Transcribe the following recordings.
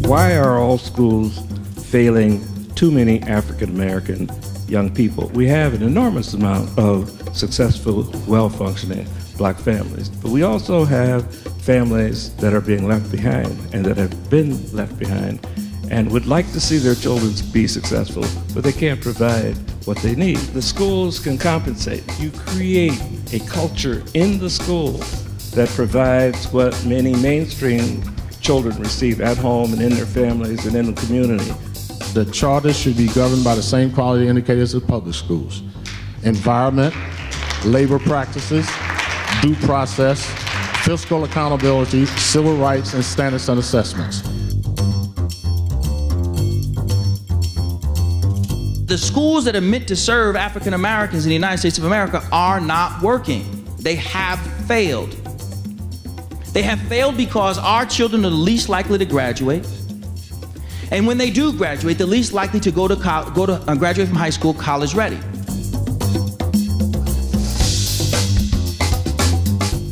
Why are all schools failing too many African American young people? We have an enormous amount of successful, well-functioning black families, but we also have families that are being left behind and that have been left behind and would like to see their children be successful, but they can't provide what they need. The schools can compensate. You create a culture in the school that provides what many mainstream children receive at home and in their families and in the community. The charter should be governed by the same quality indicators as public schools: environment, labor practices, due process, fiscal accountability, civil rights, and standards and assessments. The schools that are meant to serve African Americans in the United States of America are not working. They have failed. They have failed because our children are the least likely to graduate. And when they do graduate, they're least likely to graduate from high school college ready.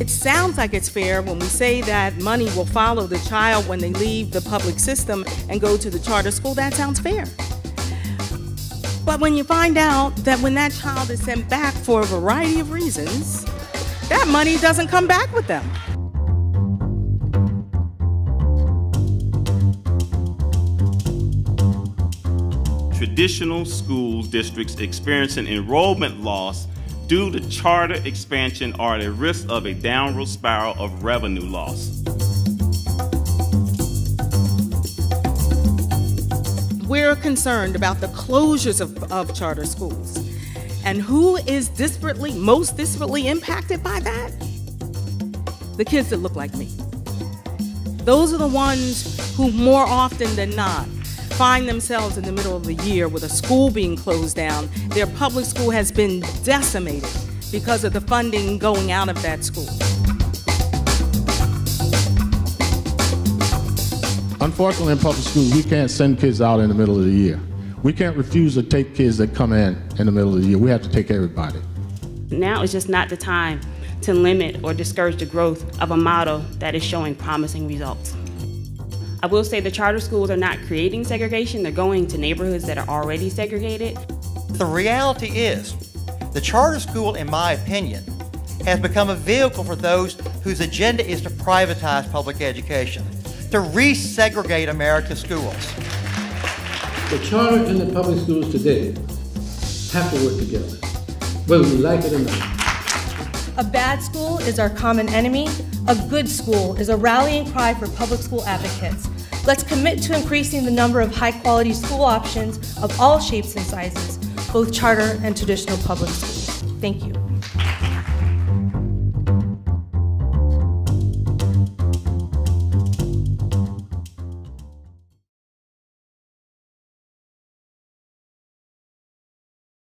It sounds like it's fair when we say that money will follow the child when they leave the public system and go to the charter school. That sounds fair. But when you find out that when that child is sent back for a variety of reasons, that money doesn't come back with them. Traditional school districts experiencing enrollment loss due to charter expansion are at a risk of a downward spiral of revenue loss. We're concerned about the closures of charter schools. And who is most disparately impacted by that? The kids that look like me. Those are the ones who more often than not find themselves in the middle of the year with a school being closed down. Their public school has been decimated because of the funding going out of that school. Unfortunately, in public schools, we can't send kids out in the middle of the year. We can't refuse to take kids that come in the middle of the year. We have to take everybody. Now is just not the time to limit or discourage the growth of a model that is showing promising results. I will say the charter schools are not creating segregation. They're going to neighborhoods that are already segregated. The reality is, the charter school, in my opinion, has become a vehicle for those whose agenda is to privatize public education, to resegregate America's schools. The charter and the public schools today have to work together, whether we like it or not. A bad school is our common enemy. A good school is a rallying cry for public school advocates. Let's commit to increasing the number of high-quality school options of all shapes and sizes, both charter and traditional public schools. Thank you.